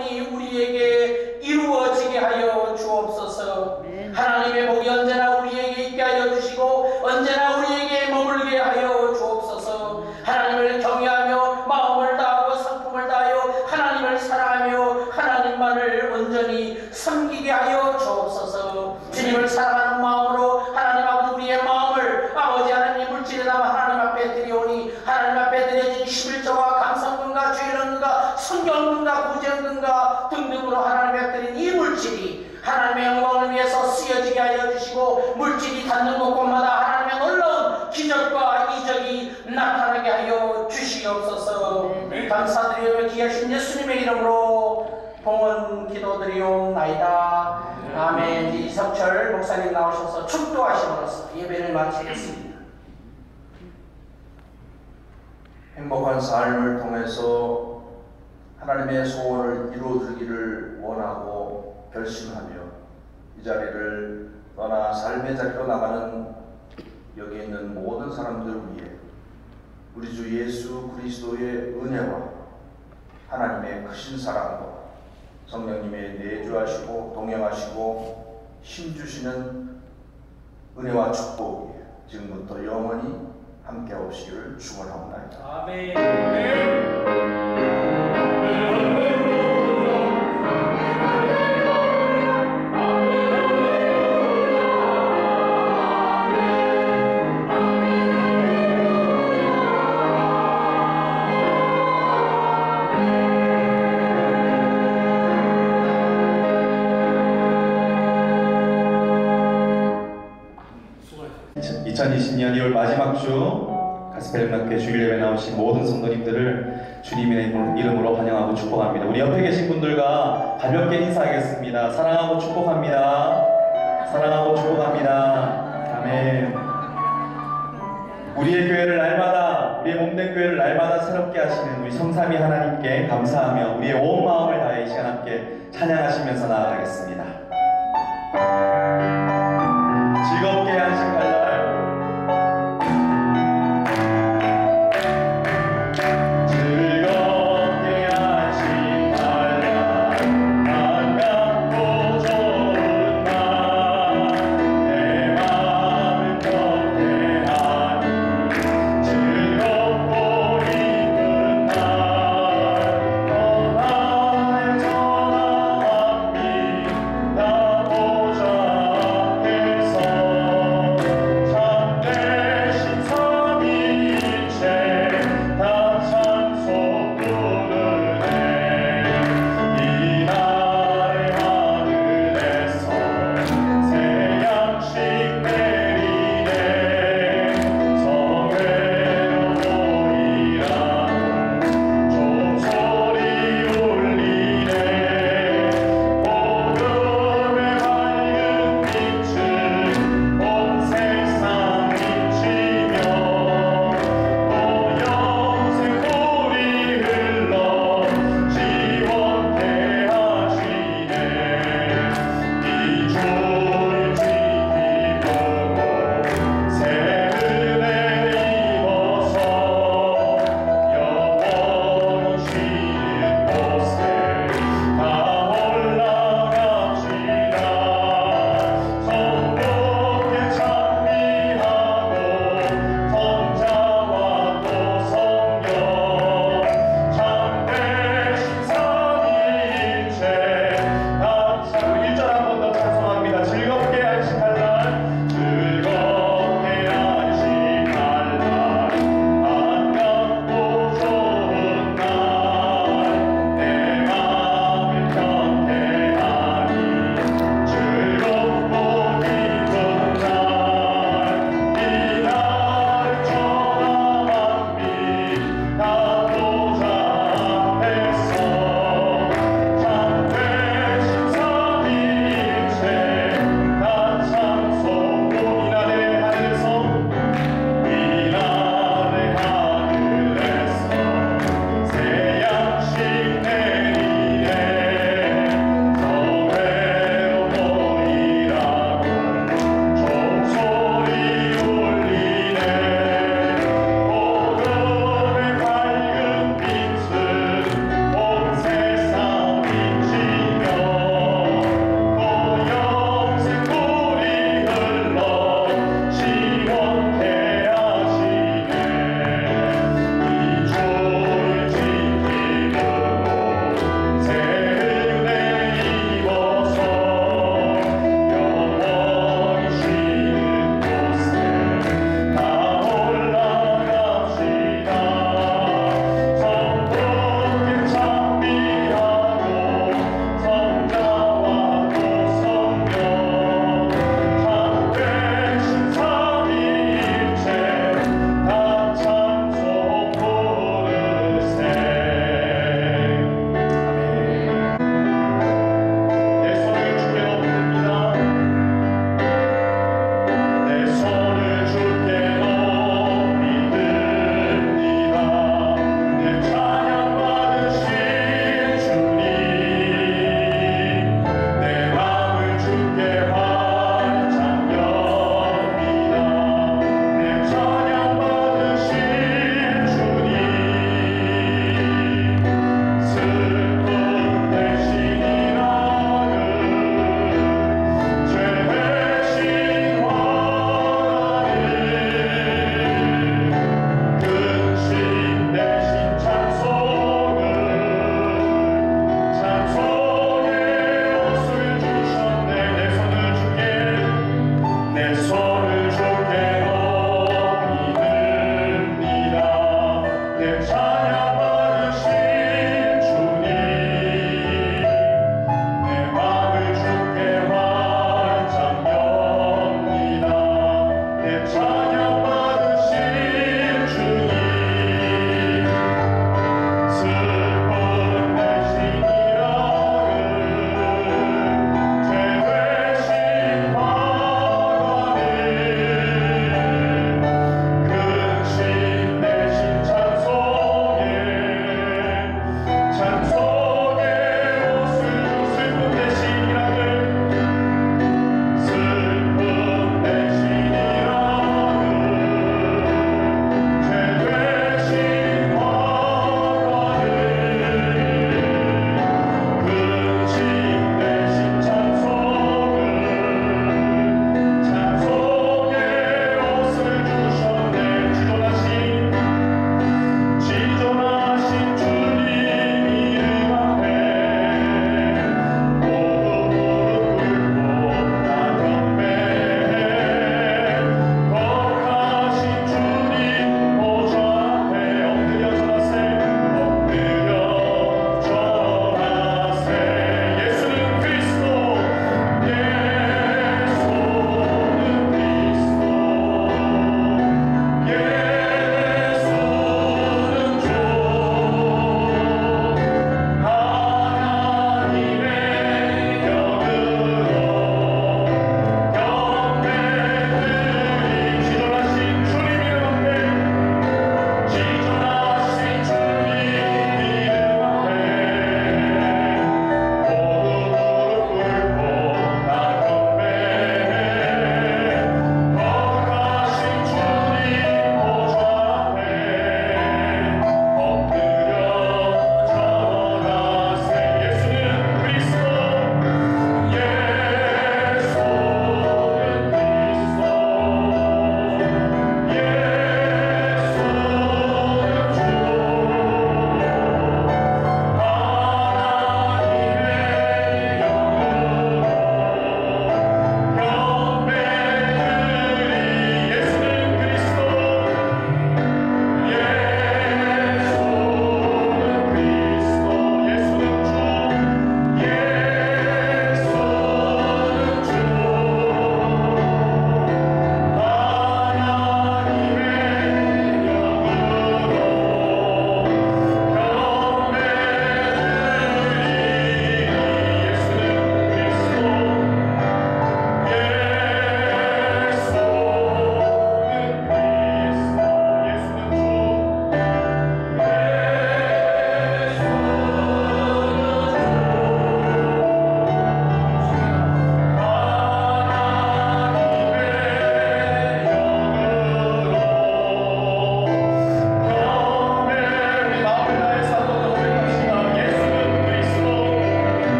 소원이 우리에게 이루어지게 하여 주옵소서. 하나님의 복이 언제나 우리에게 있게 하여 주시고 언제나 우리에게 머물게 하여 주옵소서. 하나님을 경외하며 마음을 다하고 성품을 다하여 하나님을 사랑하며 하나님만을 온전히 섬기게 하여 주옵소서. 주님을 사랑하는 마음으로 하나님 아버지 우리의 마음을 아버지 하나님 물질에 담아 하나님 앞에 드리오니 하나님 앞에 드려진 11조와 감사금과 주일원금과 성경금과 구제금과 등등으로 하나님 앞에 드린 이 물질이 하나님의 영광을 위해서 쓰여지게 하여 주시고 물질이 닿는 곳곳마다 하나님의 놀라운 기적과 이적이 나타나게 하여 주시옵소서. 감사드리며 귀하신 예수님의 이름으로 봉헌 기도드리옵나이다. 아멘. 이석철 목사님 나오셔서 축도하심으로써 예배를 마치겠습니다. 행복한 삶을 통해서 하나님의 소원을 이루어주기를 원하고 결심하며 이 자리를 떠나 삶의 자리로 나가는 여기 있는 모든 사람들을 위해 우리 주 예수 그리스도의 은혜와 하나님의 크신 사랑과 성령님의 내주하시고 동행하시고 힘주시는 은혜와 축복이 지금부터 영원히 함께 오시기를 축원하옵나이다. 아멘. 수고하셨습니다. 2020년 2월 마지막 주 가스펠 주일 예배 나오신 모든 성도님들을 주님의 이름으로 환영하고 축복합니다. 우리 옆에 계신 분들과 가볍게 인사하겠습니다. 사랑하고 축복합니다. 사랑하고 축복합니다. 아멘. 우리의 교회를 날마다, 우리의 몸된 교회를 날마다 새롭게 하시는 우리 성삼위 하나님께 감사하며 우리의 온 마음을 다해 이 시간 함께 찬양하시면서 나아가겠습니다. 즐겁게 하신 갈날 나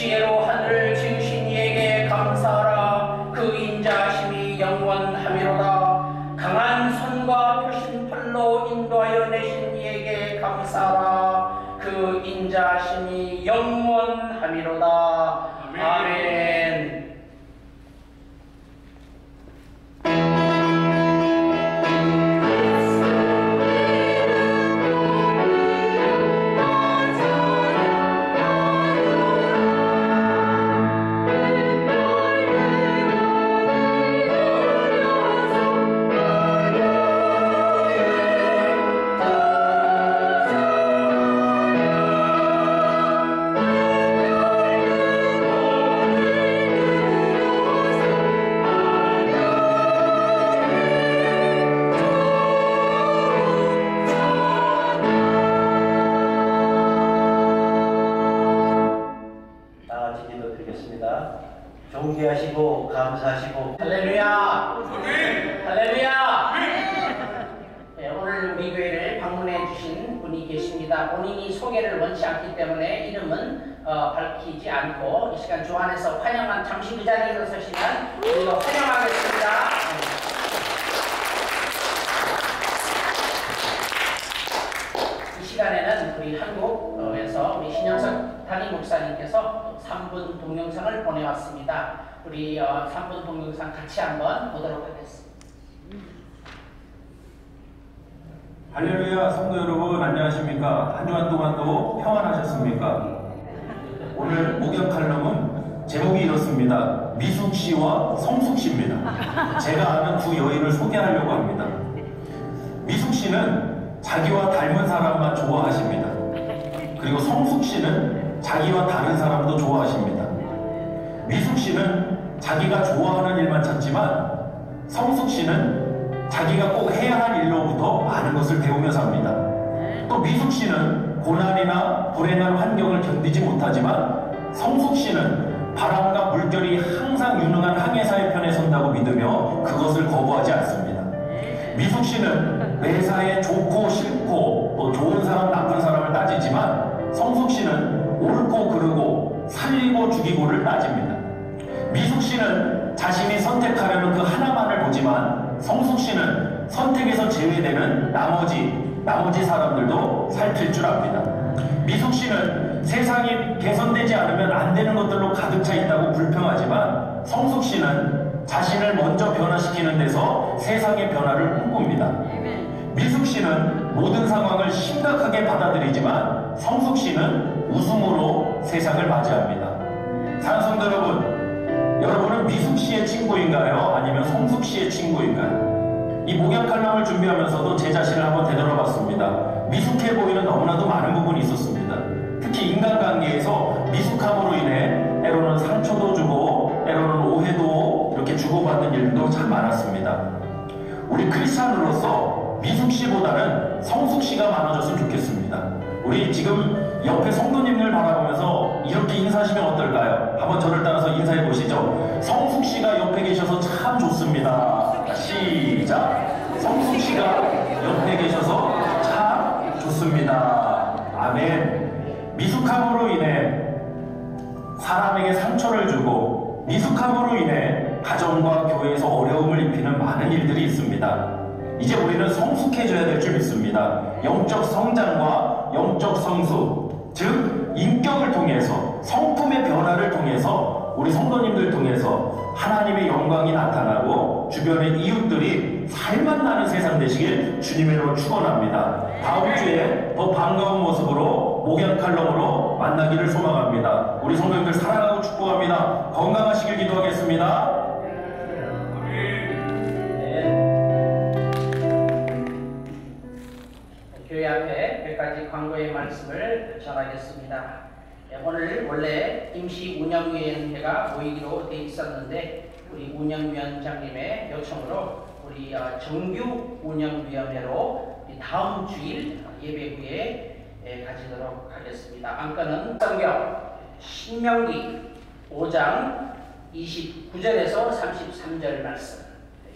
지혜로 하늘을 지으신 이에게 감사하라. 그 인자하심이 영원하미로다. 강한 손과 펴신 팔로 인도하여 내신 이에게 감사하라. 그 인자하심이 영원하미로다. 아멘. 존귀하시고 감사하시고 할렐루야! 할렐루야! 네, 오늘 우리 교회를 방문해 주신 분이 계십니다. 본인이 소개를 원치 않기 때문에 이름은 밝히지 않고 이 시간 주 안에서 환영한 잠시 그 자리에 일어서시면 우리가 환영하겠습니다. 이 시간에는 우리 한국에서 우리 신영석 담임 목사님께서 3분 동영상을 보내왔습니다. 우리 3분 동영상 같이 한번 보도록 하겠습니다. 할렐루야. 성도 여러분 안녕하십니까? 한 주간 동안도 평안하셨습니까? 오늘 목욕 칼럼은 제목이 이렇습니다. 미숙씨와 성숙씨입니다. 제가 아는 두 여인을 소개하려고 합니다. 미숙씨는 자기와 닮은 사람만 좋아하십니다. 그리고 성숙씨는 자기와 다른 사람도 좋아하십니다. 미숙씨는 자기가 좋아하는 일만 찾지만 성숙씨는 자기가 꼭 해야 할 일로부터 많은 것을 배우며 삽니다. 또 미숙씨는 고난이나 불행한 환경을 견디지 못하지만 성숙씨는 바람과 물결이 항상 유능한 항해사의 편에 선다고 믿으며 그것을 거부하지 않습니다. 미숙씨는 매사에 좋고 싫고 또 좋은 사람 나쁜 사람을 따지지만 성숙씨는 옳고 그르고 살리고 죽이고를 따집니다. 미숙씨는 자신이 선택하려는 그 하나만을 보지만 성숙씨는 선택에서 제외되는 나머지 사람들도 살필 줄 압니다. 미숙씨는 세상이 개선되지 않으면 안 되는 것들로 가득 차 있다고 불평하지만 성숙씨는 자신을 먼저 변화시키는 데서 세상의 변화를 꿈꿉니다. 미숙씨는 모든 상황을 심각하게 받아들이지만 성숙씨는 웃음으로 세상을 맞이합니다. 사랑성도 여러분은 미숙씨의 친구인가요? 아니면 성숙씨의 친구인가요? 이 목욕 칼럼을 준비하면서도 제 자신을 한번 되돌아봤습니다. 미숙해 보이는 너무나도 많은 부분이 있었습니다. 특히 인간관계에서 미숙함으로 인해 때로는 상처도 주고 때로는 오해도 이렇게 주고받는 일도 참 많았습니다. 우리 크리스찬으로서 미숙씨보다는 성숙씨가 많아졌으면 좋겠습니다. 우리 지금 옆에 성도님들 바라보면서 이렇게 인사하시면 어떨까요? 한번 저를 따라서 인사해 보시죠. 성숙씨가 옆에 계셔서 참 좋습니다. 시작! 성숙씨가 옆에 계셔서 참 좋습니다. 아멘. 미숙함으로 인해 사람에게 상처를 주고 미숙함으로 인해 가정과 교회에서 어려움을 입히는 많은 일들이 있습니다. 이제 우리는 성숙해져야 될 줄 믿습니다. 영적 성장과 영적 성숙, 즉 인격을 통해서 성품의 변화를 통해서 우리 성도님들 통해서 하나님의 영광이 나타나고 주변의 이웃들이 살맛 나는 세상 되시길 주님의 이름으로 축원합니다. 다음 주에 더 반가운 모습으로 목욕 칼럼으로 만나기를 소망합니다. 우리 성도님들 사랑하고 축복합니다. 건강하시길 기도하겠습니다. 교회 앞에 몇 가지 광고의 말씀을 전하겠습니다. 오늘 원래 임시 운영위원회가 모이기로 돼 있었는데 우리 운영위원장님의 요청으로 우리 정규 운영위원회로 다음 주일 예배 후에 가지도록 하겠습니다. 안건은 성경 신명기 5장 29절에서 33절 말씀,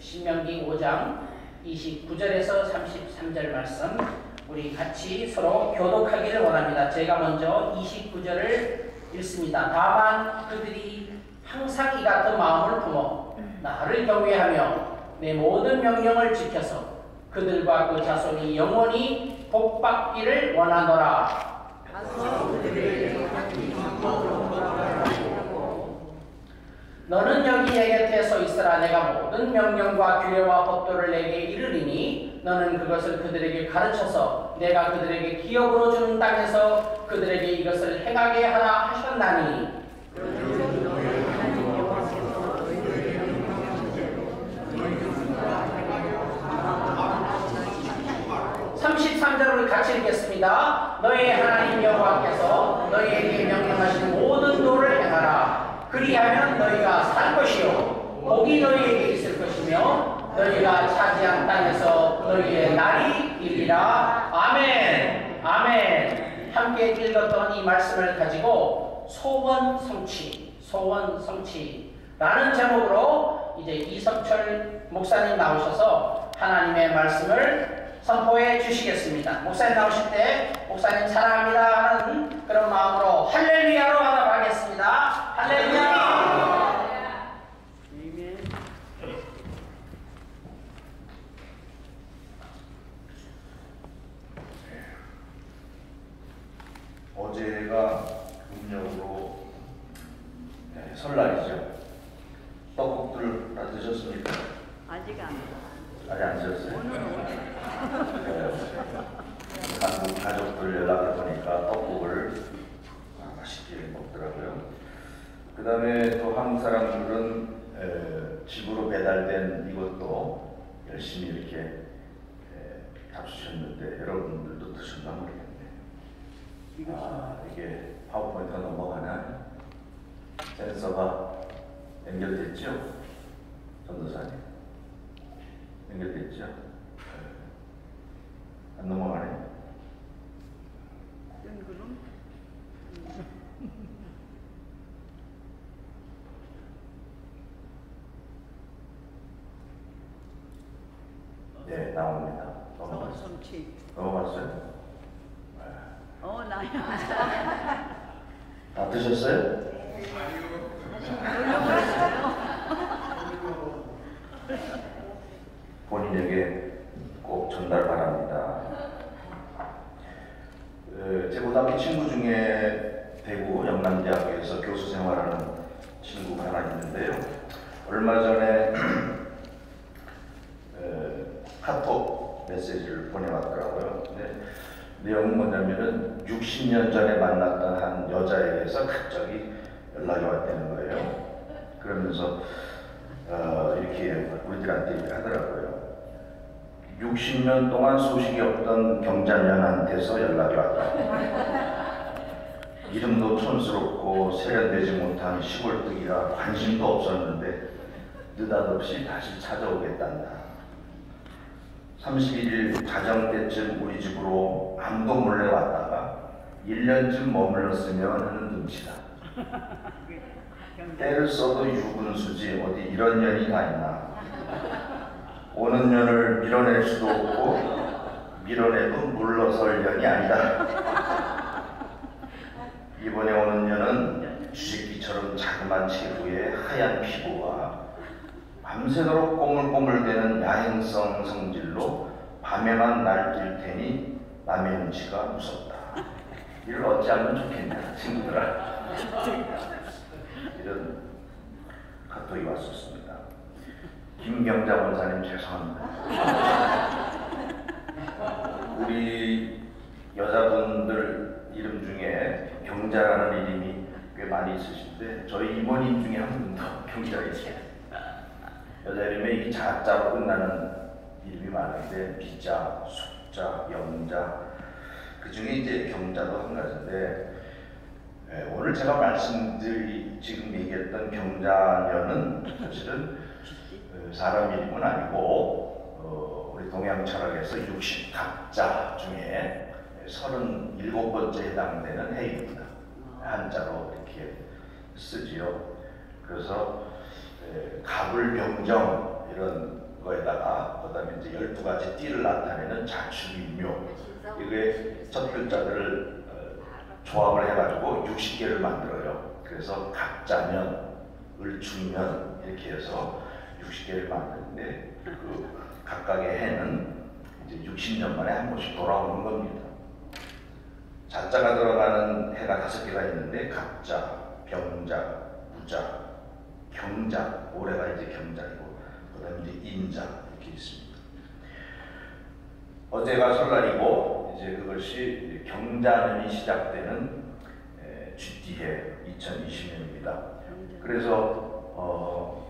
신명기 5장 29절에서 33절 말씀 우리 같이 서로 교독하기를 원합니다. 제가 먼저 29절을 읽습니다. 다만 그들이 항상 이 같은 마음을 품어 나를 경외하며 내 모든 명령을 지켜서 그들과 그 자손이 영원히 복받기를 원하노라. 너는 여기 내 곁에 서 있으라. 내가 모든 명령과 규례와 법도를 내게 이르리니 너는 그것을 그들에게 가르쳐서 내가 그들에게 기업으로 주는 땅에서 그들에게 이것을 행하게 하라 하셨나니 33절을 같이 읽겠습니다. 너희 하나님 여호와께서 너희에게 명령하신 모든 도를 행하라. 그리하면 너희가 살 것이요 복이 너희에게 있을 것이며 너희가 차지한 땅에서 너희의 날이 이르리라. 아멘. 아멘. 함께 읽었던 이 말씀을 가지고 소원 성취라는 제목으로 이제 이석철 목사님 나오셔서 하나님의 말씀을 선포해 주시겠습니다. 목사님 나오실 때 목사님 사랑합니다 하는 그런 마음으로 할렐루야로 하답하겠습니다. 할렐루야. 어제가 음력으로 설날이죠. 떡국들 다 드셨습니까? 아직 안. 아직 안 드셨어요? 한국 가족들 연락해 보니까 떡국을 맛있게 먹더라고요. 그 다음에 또 한국 사람들은 집으로 배달된 이것도 열심히 이렇게 잡수셨는데 여러분들도 드셨나 모르겠네요. 이게 파워포인트가 넘어가나요? 센서가 연결됐죠? 전도사님 연결됐죠? 안 넘어가네. 네, 나옵니다. 넘어갔어요? 나야. 다 드셨어요? 본인에게 꼭 전달 바랍니다. 제 고등학교 친구 중에 대구 영남대학교에서 교수 생활하는 친구가 하나 있는데요. 얼마 전에 카톡 메시지를 보내왔더라고요. 근데 내용은 뭐냐면은 60년 전에 만났던 한 여자에게서 갑자기 연락이 왔다는 거예요. 그러면서 이렇게 우리들한테 얘기를 하더라고요. 60년 동안 소식이 없던 경자년한테서 연락이 왔다. 이름도 촌스럽고 세련되지 못한 시골뜨기라 관심도 없었는데 느닷없이 다시 찾아오겠단다. 31일 자정 때쯤 우리 집으로 아무도 몰래 왔다가 1년쯤 머물렀으면 하는 눈치다. 때를 써도 유분수지 어디 이런 년이 다 있나. 오는 년을 밀어낼 수도 없고 밀어내도 물러설 년이 아니다. 이번에 오는 년은 쥐새끼처럼 자그만 체구에 하얀 피부와 밤새도록 꼬물꼬물대는 야행성 성질로 밤에만 날뛸 테니 남의 눈치가 무섭다. 이를 어찌하면 좋겠냐 친구들아. 이런 카톡이 왔었습니다. 김경자 원사님 죄송합니다. 우리 여자분들 이름 중에 경자라는 이름이 꽤 많이 있으신데 저희 이모님 중에 한 분도 경자가 있어요. 여자 이름에 이 자자로 끝나는 이름이 많은데 비자, 숙자, 영자 그 중에 이제 경자도 한 가지인데 오늘 제가 지금 얘기했던 경자년은 사실은 사람 이름은 아니고 우리 동양 철학에서 60갑자 중에 37번째 해당되는 해입니다. 한자로 이렇게 쓰지요. 그래서 갑을병정 이런 거에다가 그다음에 이제 12가지 띠를 나타내는 자축인묘 이게 첫 글자들을 조합을 해가지고 60개를 만들어요. 그래서 각자면, 을충면 이렇게 해서 60개를 만드는데 그 각각의 해는 이제 60년 만에 한 번씩 돌아오는 겁니다. 자자가 들어가는 해가 5개가 있는데 갑자, 병자, 무자, 경자, 올해가 이제 경자이고 그다음에 이제 인자 이렇게 있습니다. 어제가 설날이고 이제 그것이 경자년이 시작되는 쥐띠해 2020년입니다. 그래서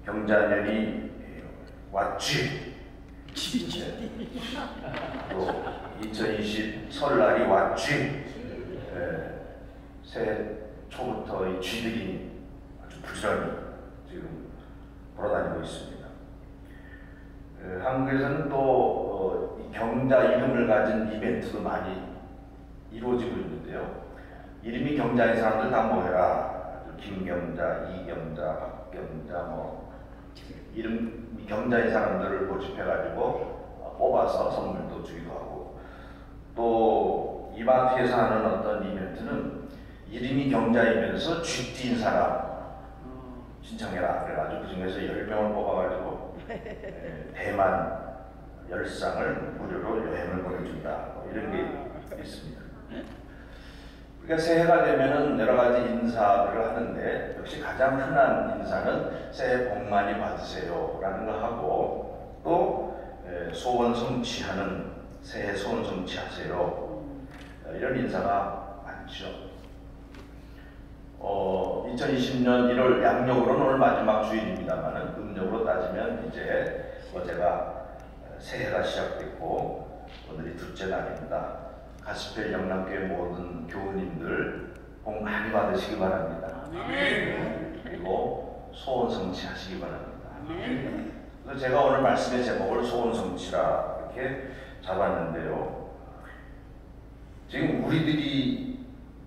경자년이 왔쥐, 또 2020 설날이 왔쥐, 새해 초부터 이 쥐들이 아주 부지런히 지금 돌아다니고 있습니다. 한국에서는 또 이 경자 이름을 가진 이벤트도 많이 이루어지고 있는데요. 이름이 경자인 사람들 다 모여라. 김경자, 이경자, 박경자 뭐 이름이 경자인 사람들을 모집해가지고 뽑아서 선물도 주기도 하고, 또 이마트에서 하는 어떤 이벤트는 이름이 경자이면서 쥐띠인 사람 신청해라 그래가지고 그 중에서 10명을 뽑아가지고 대만 10쌍을 무료로 여행을 보내준다 뭐 이런 게 있습니다. 그러니까 새해가 되면은 여러 가지 인사들을 하는데 역시 가장 흔한 인사는 새해 복 많이 받으세요 라는 거 하고, 또 소원 성취하는 새해 소원 성취하세요 이런 인사가 많죠. 2020년 1월 양력으로는 오늘 마지막 주일입니다만은 음력으로 따지면 이제 어제가 새해가 시작됐고 오늘이 둘째 날입니다. 가스펠 영남교회 모든 교우님들 복 많이 받으시기 바랍니다. 그리고 소원 성취하시기 바랍니다. 그래서 제가 오늘 말씀의 제목을 소원 성취라 이렇게 잡았는데요. 지금 우리들이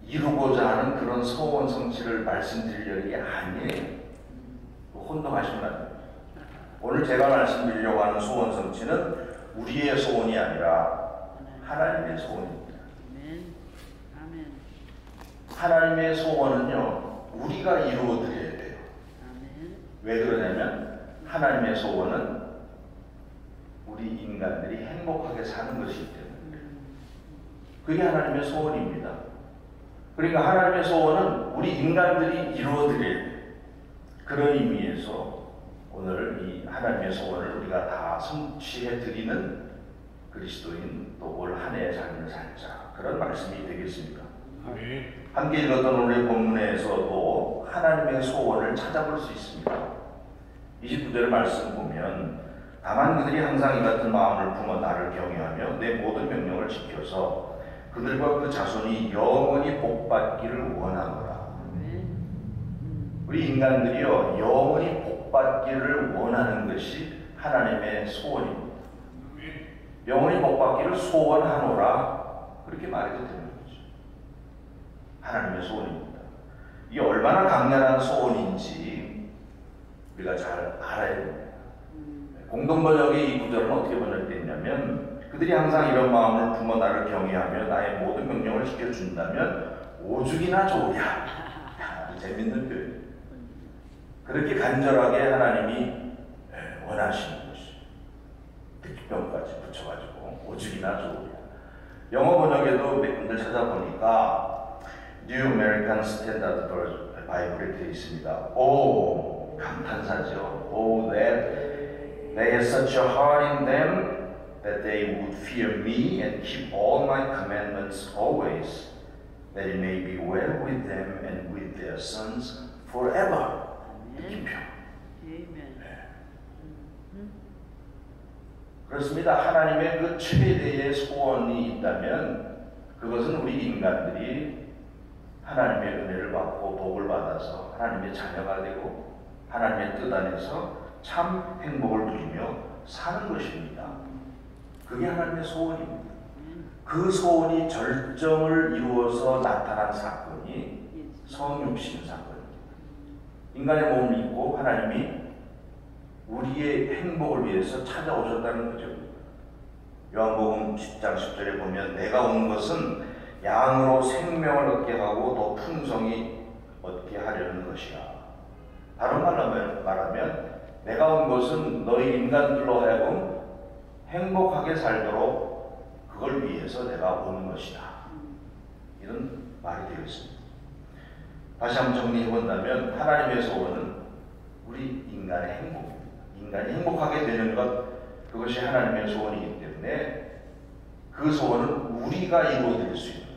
이루고자 하는 그런 소원 성취를 말씀드리려는 게 아니에요. 혼동하시면 안 됩니다. 오늘 제가 말씀드리려고 하는 소원 성취는 우리의 소원이 아니라 하나님의 소원입니다. 하나님의 소원은요, 우리가 이루어드려야 돼요. 왜 그러냐면 하나님의 소원은 우리 인간들이 행복하게 사는 것이기 때문에 그게 하나님의 소원입니다. 그러니까 하나님의 소원은 우리 인간들이 이루어드려야 돼요. 그런 의미에서 오늘 이 하나님의 소원을 우리가 다 성취해드리는 그리스도인 또 올 한 해의 삶을 살자, 그런 말씀이 되겠습니다. 함께 읽었던 오늘의 본문에서도 하나님의 소원을 찾아볼 수 있습니다. 29절 말씀 보면 다만 그들이 항상 이 같은 마음을 품어 나를 경외하며 내 모든 명령을 지켜서 그들과 그 자손이 영원히 복받기를 원하노라. 우리 인간들이요, 영원히 복받기를 원하는 것이 하나님의 소원입니다. 영원히 복받기를 소원하노라, 그렇게 말해도 되는 거죠. 하나님의 소원입니다. 이게 얼마나 강렬한 소원인지 우리가 잘 알아야 됩니다. 공동번역의 이 구절은 어떻게 번역됐냐면 그들이 항상 이런 마음을 품어 나를 경외하며 나의 모든 명령을 지켜준다면 오죽이나 좋으랴. 아주 재밌는 표현이에요. 그렇게 간절하게 하나님이 원하시는 것이 특별까지 붙여가지고 오죽이나 좋으랴. 영어 번역에도 몇 군데 찾아보니까 New American Standard Bible에 되어 있습니다. 오, 감탄사죠. Oh, that they have such a heart in them that they would fear me and keep all my commandments always, that it may be well with them and with their sons forever. 느낌표. 그렇습니다. 하나님의 그 최대의 소원이 있다면 그것은 우리 인간들이 하나님의 은혜를 받고 복을 받아서 하나님의 자녀가 되고 하나님의 뜻 안에서 참 행복을 누리며 사는 것입니다. 그게 하나님의 소원입니다. 그 소원이 절정을 이루어서 나타난 사건이 성육신 사건입니다. 인간의 몸을 입고 하나님이 우리의 행복을 위해서 찾아오셨다는 거죠. 요한복음 10장 10절에 보면 내가 온 것은 양으로 생명을 얻게 하고 더 풍성히 얻게 하려는 것이야. 다른 말로 말하면 내가 온 것은 너희 인간들로 하여금 행복하게 살도록 그걸 위해서 내가 온 것이다. 이런 말이 되어 있습니다. 다시 한번 정리해 본다면 하나님의 소원은 우리 인간의 행복입니다. 인간이 행복하게 되는 것, 그것이 하나님의 소원이기 때문에 그 소원은 우리가 이루어드릴 수 있는 거예요.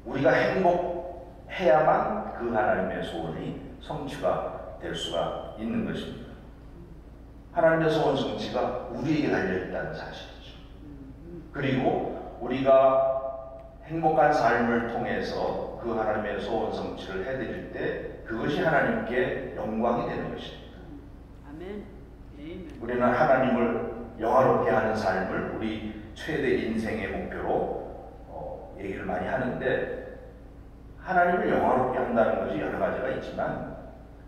우리가 행복해야만 그 하나님의 소원이 성취가 될 수가 있는 것입니다. 하나님의 소원 성취가 우리에게 달려있다는 사실이죠. 그리고 우리가 행복한 삶을 통해서 그 하나님의 소원 성취를 해드릴 때 그것이 하나님께 영광이 되는 것입니다. 아멘. 우리는 하나님을 영화롭게 하는 삶을 우리 최대 인생의 목표로 얘기를 많이 하는데, 하나님을 영화롭게 한다는 것이 여러 가지가 있지만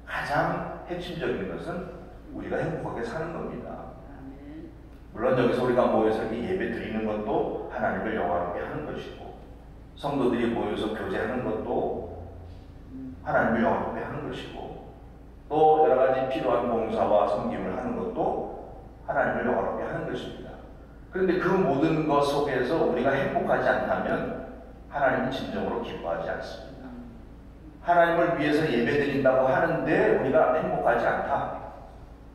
가장 핵심적인 것은 우리가 행복하게 사는 겁니다. 물론 여기서 우리가 모여서 예배 드리는 것도 하나님을 영화롭게 하는 것이고, 성도들이 모여서 교제하는 것도 하나님을 영화롭게 하는 것이고, 또 여러 가지 필요한 봉사와 섬김을 하는 것도 하나님을 영화롭게 하는 것입니다. 그런데 그 모든 것 속에서 우리가 행복하지 않다면 하나님은 진정으로 기뻐하지 않습니다. 하나님을 위해서 예배드린다고 하는데 우리가 행복하지 않다.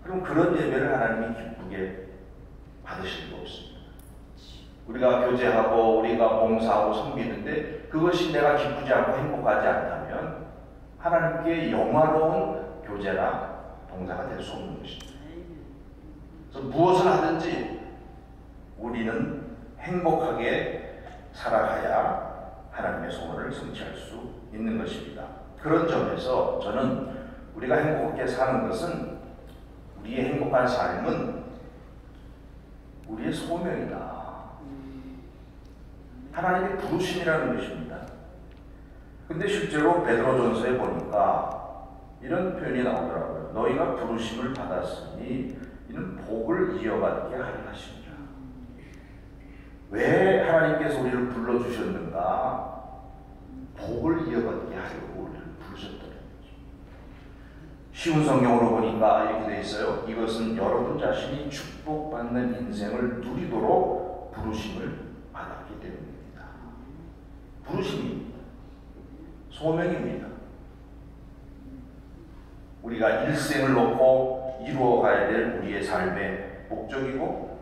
그럼 그런 예배를 하나님이 기쁘게 받으실 수 없습니다. 우리가 교제하고 우리가 봉사하고 섬기는데 그것이 내가 기쁘지 않고 행복하지 않다면 하나님께 영화로운 교제나 봉사가 될 수 없는 것입니다. 그래서 무엇을 하든지 우리는 행복하게 살아가야 하나님의 소원을 성취할 수 있는 것입니다. 그런 점에서 저는 우리가 행복하게 사는 것은, 우리의 행복한 삶은 우리의 소명이다. 하나님의 부르심이라는 것입니다. 근데 실제로 베드로전서에 보니까 이런 표현이 나오더라고요. 너희가 부르심을 받았으니 이는 복을 이어받게 하려 하십니다. 왜 하나님께서 우리를 불러주셨는가? 복을 이어받게 하려고 우리를 부르셨다는 거죠. 쉬운 성경으로 보니까 이렇게 되어 있어요. 이것은 여러분 자신이 축복받는 인생을 누리도록 부르심을 받았기 때문입니다. 부르심입니다. 소명입니다. 우리가 일생을 놓고 이루어가야 될 우리의 삶의 목적이고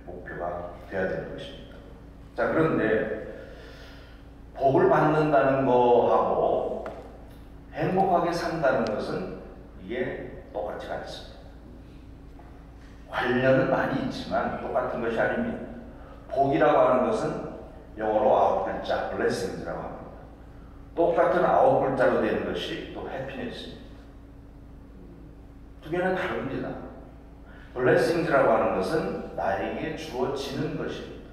목표가 되어야 되는 것입니다. 자, 그런데 복을 받는다는 거하고 행복하게 산다는 것은 이게 똑같지가 않습니다. 관련은 많이 있지만 똑같은 것이 아닙니다. 복이라고 하는 것은 영어로 9글자 blessings라고 합니다. 똑같은 9글자로 되는 것이 또 happiness입니다. 두 개는 다릅니다. blessings라고 하는 것은 나에게 주어지는 것입니다.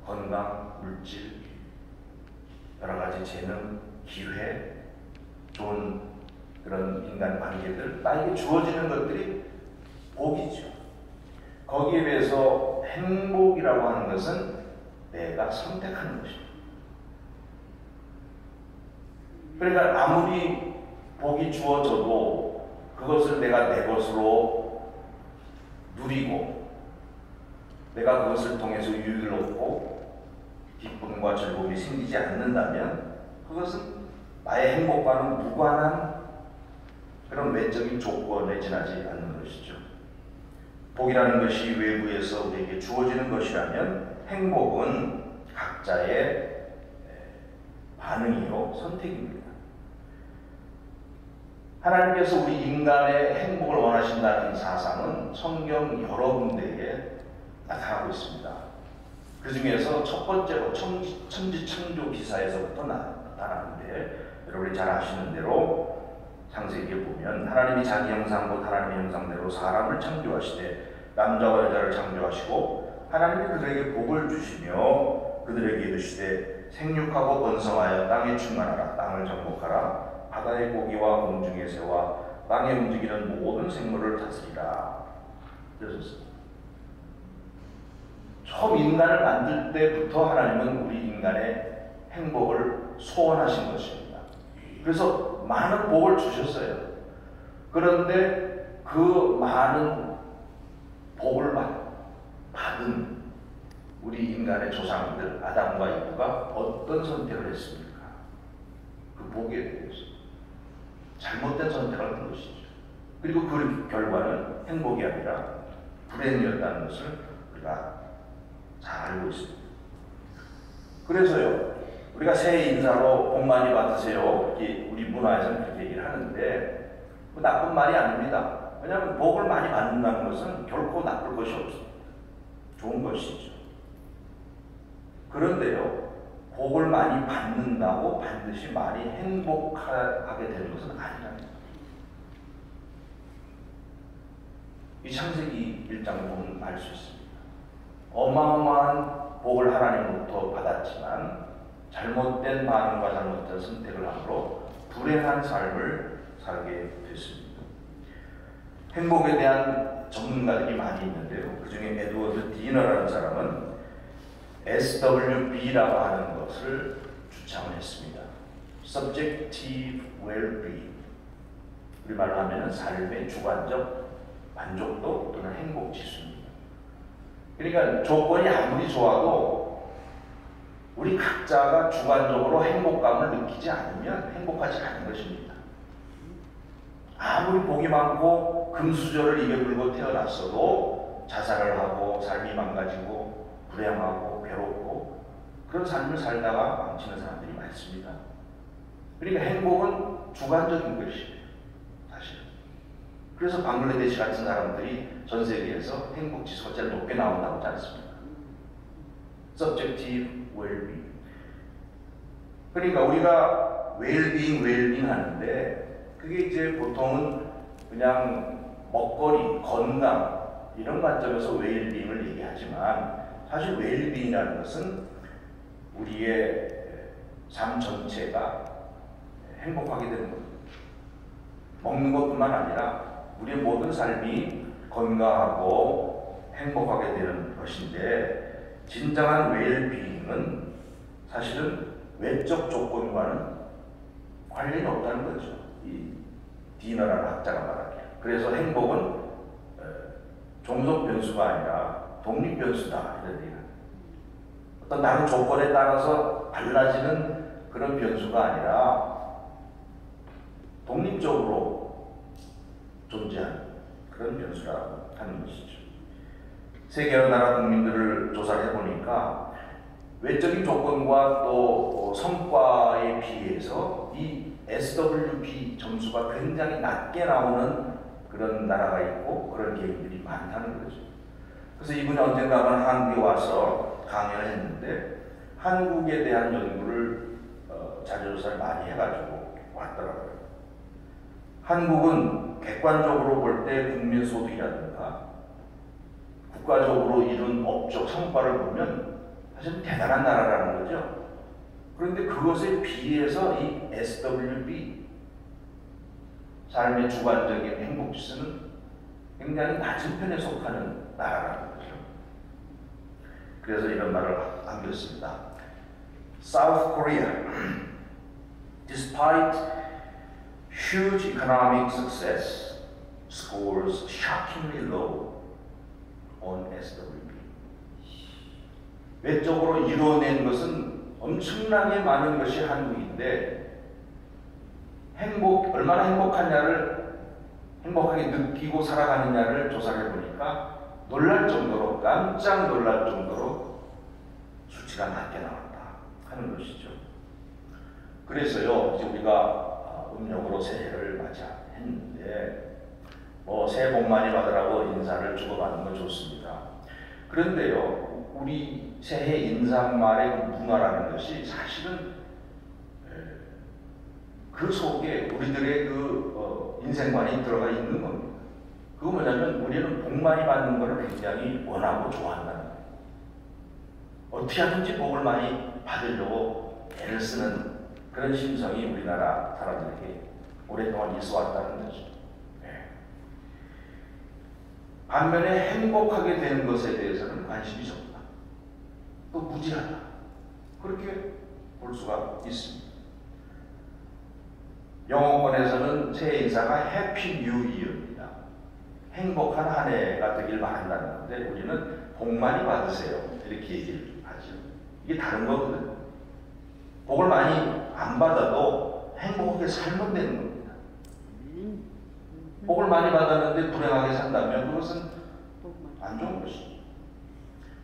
건강, 물질, 여러 가지 재능, 기회, 좋은 그런 인간 관계들, 나에게 주어지는 것들이 복이죠. 거기에 비해서 행복이라고 하는 것은 내가 선택하는 것입니다. 그러니까 아무리 복이 주어져도 그것을 내가 내 것으로 누리고 내가 그것을 통해서 유익을 얻고 기쁨과 즐거움이 생기지 않는다면 그것은 나의 행복과는 무관한 그런 외적인 조건에 지나지 않는 것이죠. 복이라는 것이 외부에서 우리에게 주어지는 것이라면 행복은 각자의 반응이요 선택입니다. 하나님께서 우리 인간의 행복을 원하신다는 사상은 성경 여러 군데에 나타나고 있습니다. 그 중에서 첫 번째로 천지창조 기사에서부터 나타나는데, 여러분이 잘 아시는 대로 창세기에 보면 하나님이 자기 형상 곧 하나님의 형상대로 사람을 창조하시되 남자와 여자를 창조하시고 하나님이 그들에게 복을 주시며 그들에게 이르시되 생육하고 번성하여 땅에 충만하라. 땅을 정복하라. 바다의 고기와 공중의 새와 땅에 움직이는 모든 생물을 다스리라. 그러셨습니다. 처음 인간을 만들 때부터 하나님은 우리 인간의 행복을 소원하신 것입니다. 그래서 많은 복을 주셨어요. 그런데 그 많은 복을 받은 우리 인간의 조상들 아담과 이브가 어떤 선택을 했습니까? 그 복에 대해서 잘못된 선택을 한 것이죠. 그리고 그 결과는 행복이 아니라 불행이었다는 것을 우리가 잘 알고 있습니다. 그래서요, 우리가 새해 인사로 복 많이 받으세요, 우리 문화에서는 그렇게 얘기를 하는데 나쁜 말이 아닙니다. 왜냐하면 복을 많이 받는다는 것은 결코 나쁠 것이 없습니다. 좋은 것이죠. 그런데요, 복을 많이 받는다고 반드시 많이 행복하게 되는 것은 아니랍니다. 이 창세기 1장을 보면 알 수 있습니다. 어마어마한 복을 하나님으로부터 받았지만 잘못된 반응과 잘못된 선택을 함으로 불행한 삶을 살게 됐습니다. 행복에 대한 전문가들이 많이 있는데요. 그 중에 에드워드 디너라는 사람은 SWB라고 하는 것을 주창을 했습니다. Subjective Well-being. 우리말로 하면 삶의 주관적 만족도 또는 행복 지수입니다. 그러니까 조건이 아무리 좋아도 우리 각자가 주관적으로 행복감을 느끼지 않으면 행복하지 않은 것입니다. 아무리 복이 많고 금수저를 입에 물고 태어났어도 자살을 하고 삶이 망가지고 불행하고 괴롭고 그런 삶을 살다가 망치는 사람들이 많습니다. 그러니까 행복은 주관적인 것이에요. 사실은. 그래서 방글라데시 같은 사람들이 전 세계에서 행복 지수가 제일 높게 나온다고 하지 않습니까? Subjective well-being. 그러니까 우리가 well-being 하는데 그게 이제 보통은 그냥 먹거리, 건강 이런 관점에서 well-being을 얘기하지만 사실 well-being이라는 것은 우리의 삶 전체가 행복하게 되는 겁니다. 먹는 것뿐만 아니라 우리의 모든 삶이 건강하고 행복하게 되는 것인데 진정한 웰비잉은 사실은 외적 조건과는 관련이 없다는 거죠. 이 디너라는 학자가 말하기에. 그래서 행복은 종속 변수가 아니라 독립 변수다 이런 얘기를. 어떤 다른 조건에 따라서 달라지는 그런 변수가 아니라 독립적으로 존재하는 그런 변수라고 하는 것이죠. 세계 여러 나라 국민들을 조사를 해보니까 외적인 조건과 또 성과에 비해서 이 SWB 점수가 굉장히 낮게 나오는 그런 나라가 있고 그런 개인들이 많다는 거죠. 그래서 이분이 언젠가는 한국에 와서 강연을 했는데 한국에 대한 연구를 자료조사를 많이 해가지고 왔더라고요. 한국은 객관적으로 볼 때 국민 소득이라든가 국가적으로 이룬 업적 성과를 보면 사실 대단한 나라라는 거죠. 그런데 그것에 비해서 이 SWB 삶의 주관적인 행복지수는 굉장히 낮은 편에 속하는 나라라는 거죠. 그래서 이런 말을 남겼습니다. South Korea, despite huge economic success, scores shockingly low on SWB. 외적으로 이뤄낸 것은 엄청나게 많은 것이 한국인데 얼마나 행복하게 느끼고 살아가느냐를 조사를 해보니까 놀랄 정도로 깜짝 놀랄 정도로 수치가 낮게 나왔다 하는 것이죠. 그래서요 이제 우리가 음력으로 새해를 맞이했는데 새해 복 많이 받으라고 인사를 주고받는 건 좋습니다. 그런데요 우리 새해 인사말의 그 문화라는 것이 사실은 그 속에 우리들의 그 인생관이 들어가 있는 겁니다. 그거 뭐냐면 우리는 복 많이 받는 것을 굉장히 원하고 좋아한다는 거예요. 어떻게 하든지 복을 많이 받으려고 애를 쓰는 그런 심성이 우리나라 사람들에게 오랫동안 있어왔다는 거죠. 반면에 행복하게 되는 것에 대해서는 관심이 적다. 또 무지하다. 그렇게 볼 수가 있습니다. 영어권에서는 새 인사가 해피 뉴 이어입니다. 행복한 한 해가 되길 바란다는 건데 우리는 복 많이 받으세요. 이렇게 얘기를 하죠. 이게 다른 거거든. 복을 많이 안 받아도 행복하게 살면 되는 겁니다. 복을 많이 받았는데 불행하게 산다면 그것은 안 좋은 것이죠.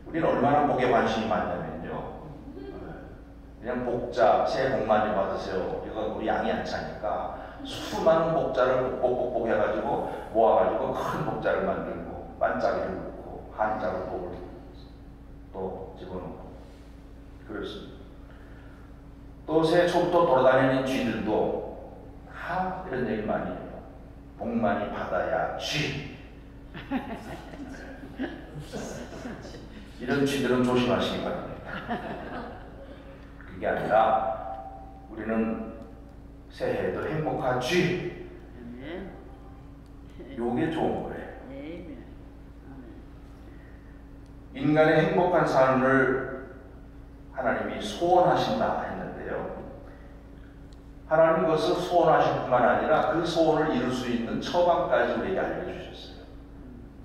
우리는 얼마나 복에 관심이 많냐면요. 그냥 복자, 새해 복 많이 받으세요. 이거 우리 양이 안 차니까 수많은 복자를 복복복 해가지고 모아가지고 큰 복자를 만들고 반짝이를 넣고 한자로 복을 또 집어넣고 그렇습니다. 또 새해 초부터 돌아다니는 쥐들도 다 이런 얘기 많이 해요. 복 많이 받아야 쥐. 이런 쥐들은 조심하시기 바랍니다. 그게 아니라 우리는 새해에도 행복하지. 요게 좋은 거예요. 인간의 행복한 삶을 하나님이 소원하신다 했는데요. 하나님 그것을 소원하실 뿐만 아니라 그 소원을 이룰 수 있는 처방까지 우리에게 알려주셨어요.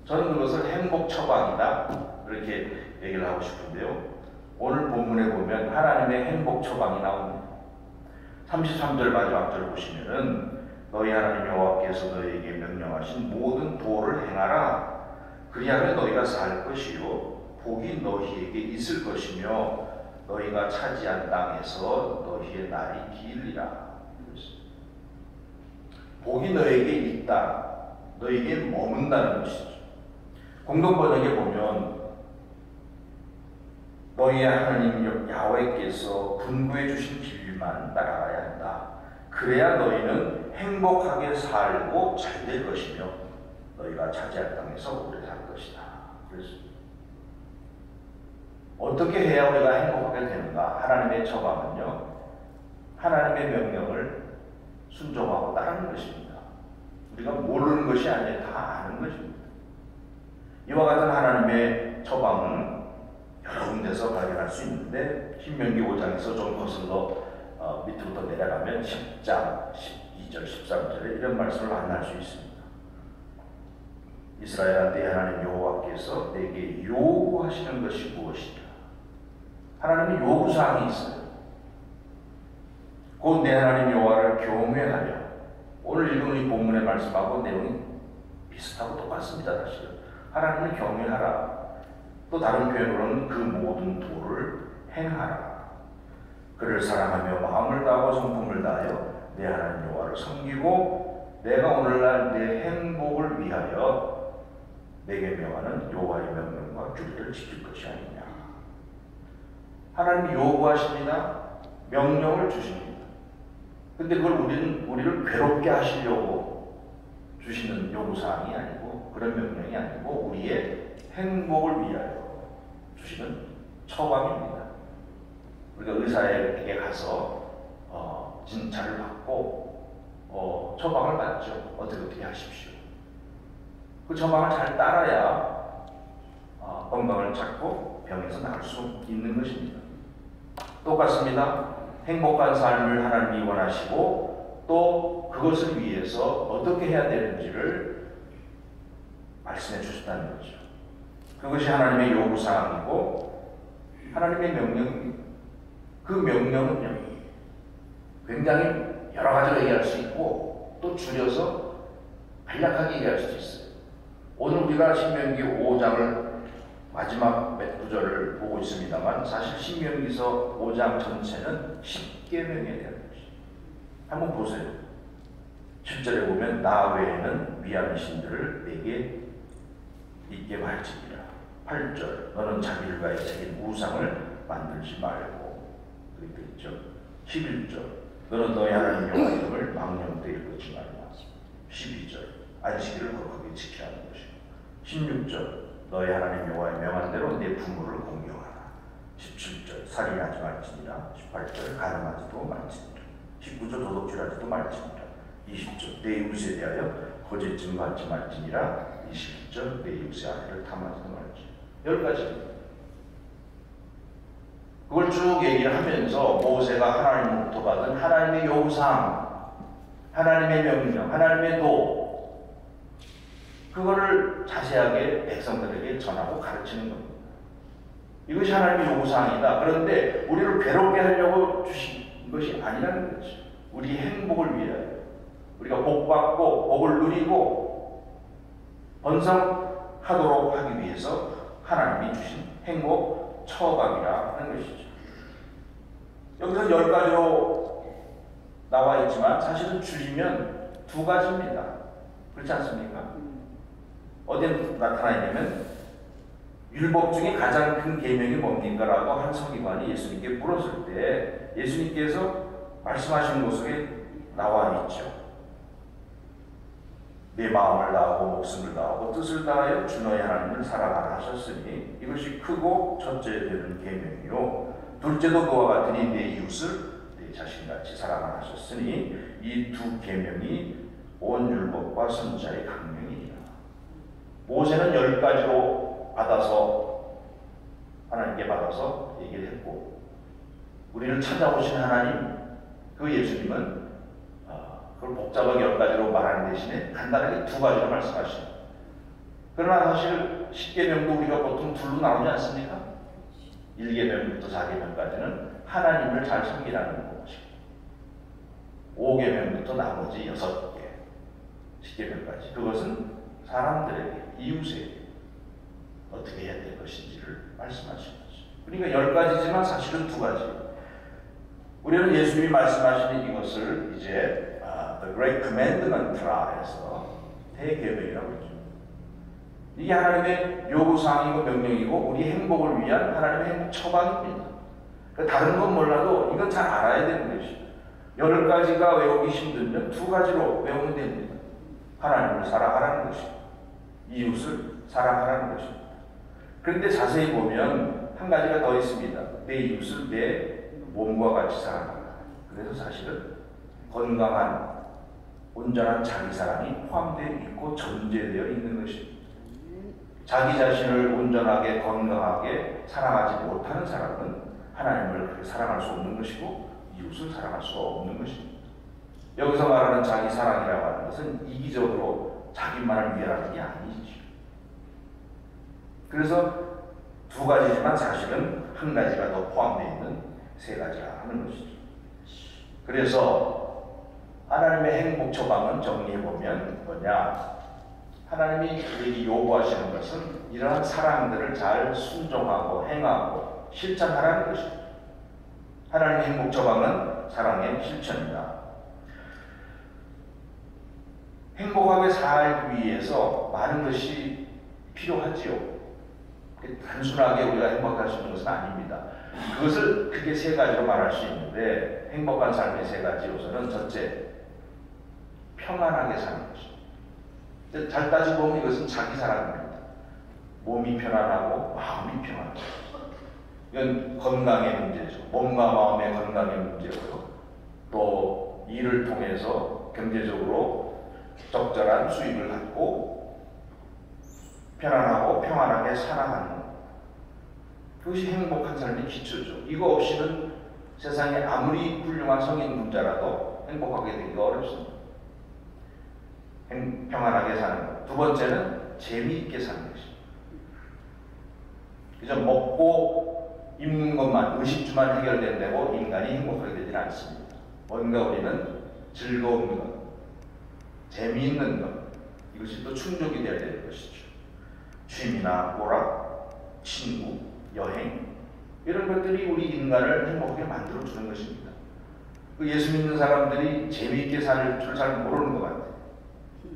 저는 그것을 행복 처방이다 이렇게 얘기를 하고 싶은데요. 오늘 본문에 보면 하나님의 행복 처방이 나옵니다. 33절 마지막 절 보시면은 너희 하나님 여호와께서 너희에게 명령하신 모든 도를 행하라. 그리하면 너희가 살 것이요 복이 너희에게 있을 것이며 너희가 차지한 땅에서 너희의 날이 길리라. 복이 너희에게 있다. 너희에게 머문다는 것이죠. 공동 번역에 보면 너희의 하나님 야훼께서 분부해 주신 길만 따라가야 한다. 그래야 너희는 행복하게 살고 잘 될 것이며 너희가 차지할 땅에서 오래 살 것이다. 그래서 어떻게 해야 우리가 행복하게 되는가? 하나님의 처방은요. 하나님의 명령을 순종하고 따르는 것입니다. 우리가 모르는 것이 아니라 다 아는 것입니다. 이와 같은 하나님의 처방은 여러 군데서 발견할 수 있는데 신명기 5장에서 좀 거슬러 밑으로 내려가면 10장, 12절, 13절에 이런 말씀을 만날 수 있습니다. 이스라엘아 내 하나님 여호와께서 내게 요구하시는 것이 무엇이냐? 하나님의 요구사항이 있어요. 곧 내 하나님 여호와를 경외하려. 오늘 읽은 이 본문의 말씀하고 내용이 비슷하고 똑같습니다. 사실은 하나님을 경외하라. 또 다른 표현으로는 그 모든 도를 행하라. 그를 사랑하며 마음을 다하고 성품을 다하여 내 하나님 여호와를 섬기고 내가 오늘날 내 행복을 위하여 내게 명하는 여호와의 명령과 규례를 지킬 것이 아니냐. 하나님이 요구하십니다. 명령을 주십니다. 근데 그걸 우리를 괴롭게 하시려고 주시는 요구사항이 아니고 그런 명령이 아니고 우리의 행복을 위하여 주시는 처방입니다. 우리가 의사에게 가서 진찰을 받고 처방을 받죠. 어떻게 하십시오. 그 처방을 잘 따라야 건강을 찾고 병에서 나을 수 있는 것입니다. 똑같습니다. 행복한 삶을 하나님이 원하시고 또 그것을 위해서 어떻게 해야 되는지를 말씀해 주셨다는 거죠. 그것이 하나님의 요구사항이고 하나님의 명령입니다. 그 명령은요 굉장히 여러 가지로 얘기할 수 있고 또 줄여서 간략하게 얘기할 수도 있어요. 오늘 우리가 신명기 5장을 마지막 몇 구절을 보고 있습니다만 사실 신명기서 5장 전체는 10계명에 대한 것이죠. 한번 보세요. 7절에 보면 나 외에는 미안 신들을 내게 있게 말지니라. 8절 너는 자기를 위하여 새긴 우상을 만들지 말고 그렇게 있죠. 11절 너는 너희 하나님 여호와 이름을 망령되이 읽지 말라. 12절 안식일을 거룩하게 지켜야 하는 것이고 16절 너희 하나님 여호와의 명한 대로 내 부모를 공경하라. 17절 살인하지 말지니라. 18절 가늠하지도 말지니라. 19절 도둑질하지도 말지니라. 20절 내 이웃에 대하여 거짓 증거하지 말지니라. 21절 내 이웃의 아내를 탐하지도 말지니라. 10가지입니다. 그걸 쭉 얘기를 하면서 모세가 하나님으로부터 받은 하나님의 요구사항, 하나님의 명령, 하나님의 도, 그거를 자세하게 백성들에게 전하고 가르치는 겁니다. 이것이 하나님의 요구사항이다. 그런데 우리를 괴롭게 하려고 주신 것이 아니라는 거죠. 우리 행복을 위하여, 우리가 복받고 복을 누리고 번성하도록 하기 위해서 하나님이 주신 행복 처방이라 하는 것이죠. 여기서 10가지로 나와 있지만 사실은 줄이면 2가지입니다. 그렇지 않습니까? 어디에 나타나 있냐면 율법 중에 가장 큰 계명이 뭡니까? 라고 한 서기관이 예수님께 물었을 때 예수님께서 말씀하신 곳에 나와 있죠. 내 마음을 다하고 목숨을 다하고 뜻을 다하여 주 너희 하나님을 사랑하라 하셨으니 이것이 크고 첫째 되는 계명이요 둘째도 그와 같으니 내 이웃을 내 자신같이 사랑하라 하셨으니 이 2 계명이 온 율법과 선지자의 강명이니라. 모세는 10가지로 받아서 하나님께 받아서 얘기를 했고 우리를 찾아오신 하나님 그 예수님은 그걸 복잡하게 10가지로 말하는 대신에 간단하게 2가지로 말씀하십니다. 그러나 사실 10계명도 우리가 보통 둘로 나오지 않습니까? 1계명부터 4계명까지는 하나님을 잘 섬기라는 것이고 5계명부터 나머지 6개 10계명까지 그것은 사람들에게 이웃에게 어떻게 해야 될 것인지를 말씀하신 거죠. 그러니까 10가지지만 사실은 2가지. 우리는 예수님이 말씀하시는 이것을 이제 The Great Commandment라 해서 대계명이라고 그러죠. 이게 하나님의 요구사항이고 명령이고 우리 행복을 위한 하나님의 행복 처방입니다. 그러니까 다른 건 몰라도 이건 잘 알아야 되는 것이죠. 10가지가 외우기 힘들면 2가지로 외우면 됩니다. 하나님을 사랑하라는 것이고 이웃을 사랑하라는 것입니다. 그런데 자세히 보면 한 가지가 더 있습니다. 내 이웃을 내 몸과 같이 사랑하라. 그래서 사실은 건강한 온전한 자기사랑이 포함되어 있고 전제되어 있는 것입니다. 자기 자신을 온전하게 건강하게 사랑하지 못하는 사람은 하나님을 그렇게 사랑할 수 없는 것이고 이웃을 사랑할 수 없는 것입니다. 여기서 말하는 자기사랑이라고 하는 것은 이기적으로 자기만을 위하는 게 아니죠. 그래서 2가지지만 사실은 1가지가 더 포함되어 있는 3가지라 하는 것이죠. 그래서 하나님의 행복 처방은 정리해보면 뭐냐? 하나님이 우리에게 요구하시는 것은 이러한 사랑들을 잘 순종하고 행하고 실천하라는 것입니다. 하나님의 행복 처방은 사랑의 실천이다. 행복하게 살기 위해서 많은 것이 필요하지요. 단순하게 우리가 행복할 수 있는 것은 아닙니다. 그것을 크게 3가지로 말할 수 있는데 행복한 삶의 3가지 요소는 첫째, 평안하게 사는 것입니다. 잘 따지고 보면 이것은 자기 사랑입니다. 몸이 편안하고 마음이 평안하고 이건 건강의 문제죠. 몸과 마음의 건강의 문제고요. 또 일을 통해서 경제적으로 적절한 수입을 갖고 편안하고 평안하게 살아가는 것. 그것이 행복한 삶의 기초죠. 이거 없이는 세상에 아무리 훌륭한 성인군자라도 행복하게 되기가 어렵습니다. 평안하게 사는 것. 2번째는 재미있게 사는 것입니다. 그저 먹고 입는 것만, 의식주만 해결된다고 인간이 행복하게 되지는 않습니다. 뭔가 우리는 즐거운 것, 재미있는 것, 이것이 또 충족이 되어야 되는 것이죠. 취미나 오락, 친구, 여행, 이런 것들이 우리 인간을 행복하게 만들어주는 것입니다. 그 예수 믿는 사람들이 재미있게 살 줄 잘 모르는 것 같아요.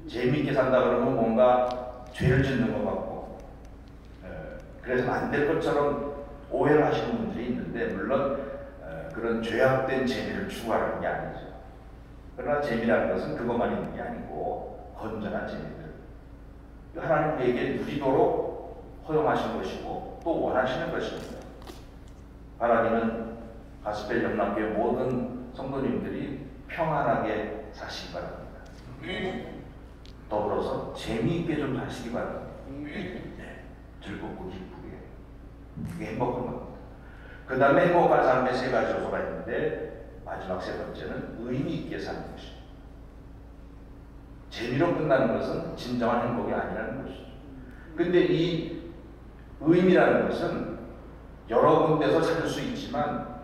재미있게 산다 그러면 뭔가 죄를 짓는 것 같고, 그래서 안 될 것처럼 오해를 하시는 분들이 있는데, 물론 그런 죄악된 재미를 추구하는 게 아니죠. 그러나 재미라는 것은 그것만 있는 게 아니고 건전한 재미들, 하나님 우리에게 누리도록 허용하신 것이고 또 원하시는 것입니다. 바라기는 가스펠 영남교회 모든 성도님들이 평안하게 사시기 바랍니다. 더불어서 재미있게 좀 사시기 바랍니다. 즐겁고 기쁘게. 그게 행복한 겁니다. 그 다음에 행복한 삶의 세 가지 요소가 있는데 마지막 세 번째는 의미 있게 사는 것입니다. 재미로 끝나는 것은 진정한 행복이 아니라는 것이죠. 근데 이 의미라는 것은 여러 군데서 찾을 수 있지만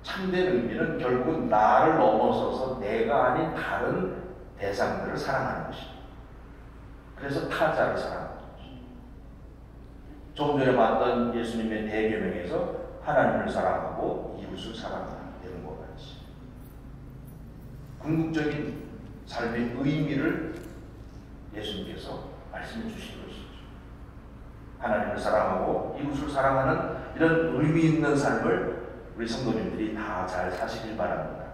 참된 의미는 결국 나를 넘어서서 내가 아닌 다른 대상들을 사랑하는 것입니다. 그래서 타자를 사랑하는 것이죠. 조금 전에 봤던 예수님의 대계명에서 하나님을 사랑하고 이웃을 사랑하는 것 같이 궁극적인 삶의 의미를 예수님께서 말씀해 주신 것이죠. 하나님을 사랑하고 이웃을 사랑하는 이런 의미 있는 삶을 우리 성도님들이 다 잘 사시길 바랍니다.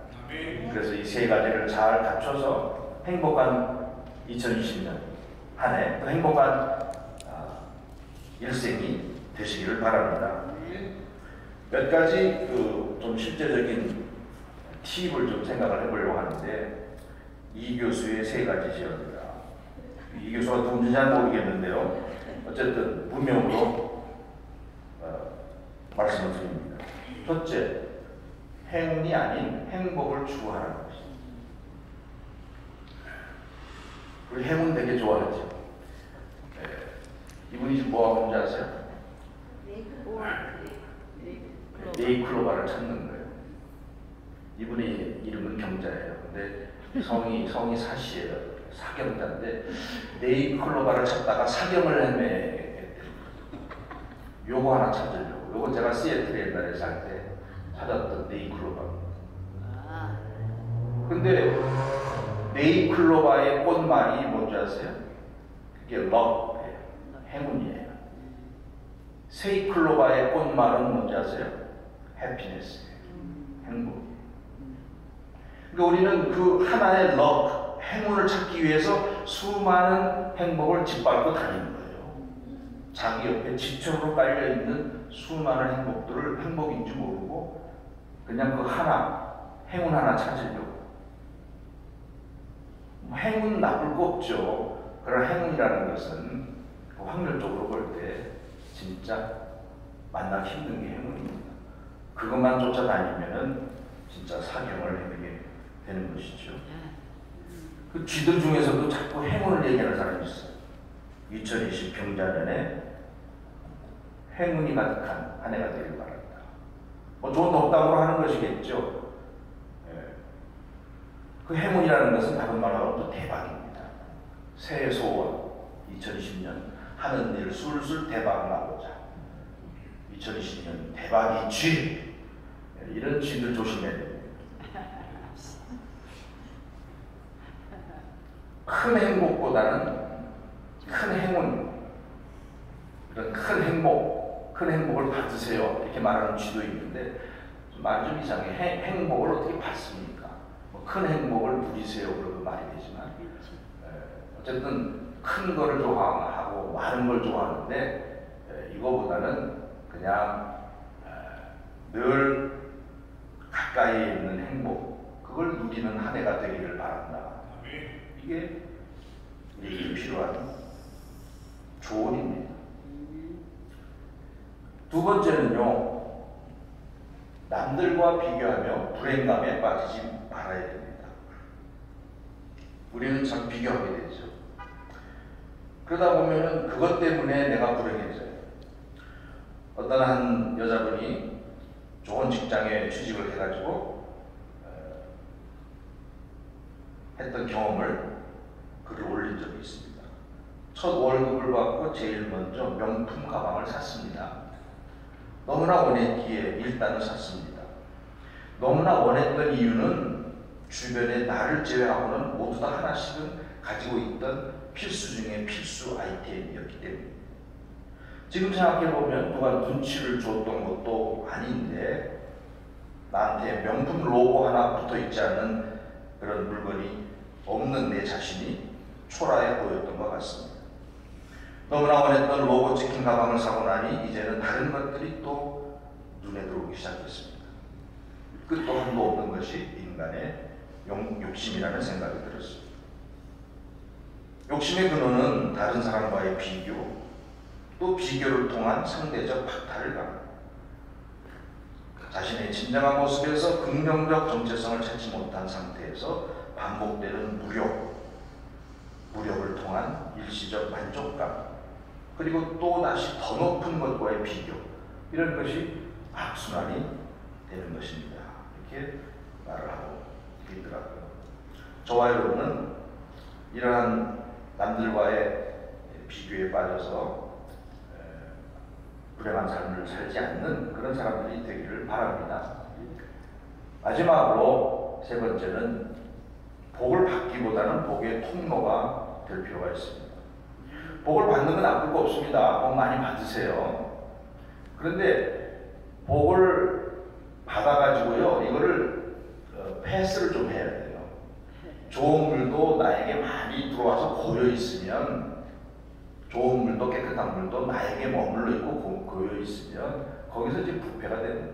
그래서 이 세 가지를 잘 갖춰서 행복한 2020년 한 해 또 행복한 일생이 되시기를 바랍니다. 몇 가지 좀 실제적인 팁을 좀 생각을 해보려고 하는데 이 교수의 세 가지 지역입니다. 이 교수가 누군지 잘 모르겠는데요. 어쨌든 분명으로 말씀을 드립니다. 첫째, 행운이 아닌 행복을 추구하는 것입니다. 우리 행운 되게 좋아하죠. 이분이 지금 뭐 하는지 아세요? 네이클로바를 찾는 거예요. 이분의 이름은 경자예요. 근데 성이 사시예요. 사경자인데 네이클로바를 찾다가 사경을 헤매게 됩니다. 요거 하나 찾으려고. 요거 제가 시애틀에 옛날에 살 때 찾았던 네이클로바. 근데 네이클로바의 꽃말이 뭔지 아세요? 그게 럭예요. 행운이에요. 세이클로바의 꽃말은 뭔지 아세요? 해피니스. 행복. 그러니까 우리는 그 하나의 럭, 행운을 찾기 위해서 수많은 행복을 짓밟고 다니는 거예요. 자기 옆에 지천으로 깔려있는 수많은 행복들을 행복인지 모르고 그냥 그 하나, 행운 하나 찾으려고. 행운 나쁠 거 없죠. 그러나 행운이라는 것은 그 확률적으로 볼 때 진짜 만나기 힘든 게 행운입니다. 그것만 쫓아다니면은 진짜 사경을 헤매게 되는 것이죠. 그 쥐들 중에서도 자꾸 행운을 얘기하는 사람이 있어요. 2020 병자년에 행운이 가득한 한 해가 되길 바랍니다. 뭐 좋은 덕담으로 하는 것이겠죠. 그 행운이라는 것은 다른 말로 또 대박입니다. 새해 소원 2020년 하는 일 술술 대박 나고자 2020년 대박이 쥐 이런 쥐들 조심해야 됩니다. 큰 행복보다는 큰 행운, 이런 큰 행복을 받으세요 이렇게 말하는 쥐도 있는데 말이 좀 이상해. 행복을 어떻게 받습니까? 뭐 큰 행복을 누리세요 그러고 말이 되지만 어쨌든 큰 거를 좋아하고 많은 걸 좋아하는데 이거보다는 그냥 늘 가까이에 있는 행복 그걸 누리는 한 해가 되기를 바란다. 이게 우리에게 필요한 조언입니다. 두 번째는요, 남들과 비교하며 불행감에 빠지지 말아야 됩니다. 우리는 참 비교하게 되죠. 그러다 보면은 그것 때문에 내가 불행해져요. 어떤 한 여자분이 좋은 직장에 취직을 해가지고 했던 경험을 글을 올린 적이 있습니다. 첫 월급을 받고 제일 먼저 명품 가방을 샀습니다. 너무나 원했기에 일단은 샀습니다. 너무나 원했던 이유는 주변에 나를 제외하고는 모두 다 하나씩은 가지고 있던 필수 중에 필수 아이템이었기 때문입니다. 지금 생각해보면 누가 눈치를 줬던 것도 아닌데 나한테 명품 로고 하나 붙어있지 않은 그런 물건이 없는 내 자신이 초라해 보였던 것 같습니다. 너무나 원했던 로고 찍힌 가방을 사고 나니 이제는 다른 것들이 또 눈에 들어오기 시작했습니다. 끝도 한도 없는 것이 인간의 욕심이라는 생각이 들었습니다. 욕심의 근원은 다른 사람과의 비교, 또 비교를 통한 상대적 박탈을 강합니다. 자신의 진정한 모습에서 긍정적 정체성을 찾지 못한 상태에서 반복되는 무력을 통한 일시적 만족감, 그리고 또 다시 더 높은 것과의 비교, 이런 것이 악순환이 되는 것입니다. 이렇게 말을 하고 있더라고요. 저와 여러분은 이러한 남들과의 비교에 빠져서 불행한 삶을 살지 않는 그런 사람들이 되기를 바랍니다. 마지막으로 세 번째는 복을 받기보다는 복의 통로가 될 필요가 있습니다. 복을 받는 건 나쁠 거 없습니다. 복 많이 받으세요. 그런데 복을 받아가지고요, 이거를 패스를 좀 해야 돼요. 좋은 물도 나에게 많이 들어와서 고여 있으면, 좋은 물도 깨끗한 물도 나에게 머물러 있고 고여 있으면 거기서 이제 부패가 되는 거예요.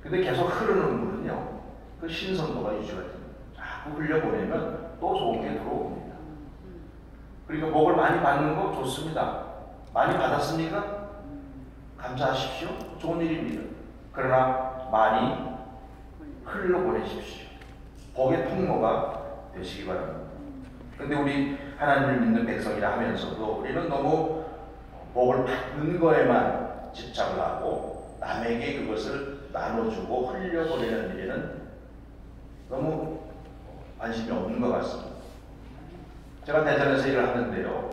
근데 계속 흐르는 물은요, 그 신선도가 유지가 됩니다. 자꾸 흘려보내면 또 좋은 게 들어옵니다. 그러니까 복을 많이 받는 거 좋습니다. 많이 받았습니까? 감사하십시오. 좋은 일입니다. 그러나 많이 흘려보내십시오. 복의 통로가 되시기 바랍니다. 그런데 우리 하나님을 믿는 백성이라 하면서도 우리는 너무 복을 받는 거에만 집착을 하고 남에게 그것을 나눠주고 흘려보내는 일에는 너무 관심이 없는 것 같습니다. 제가 대전에서 일을 하는데요,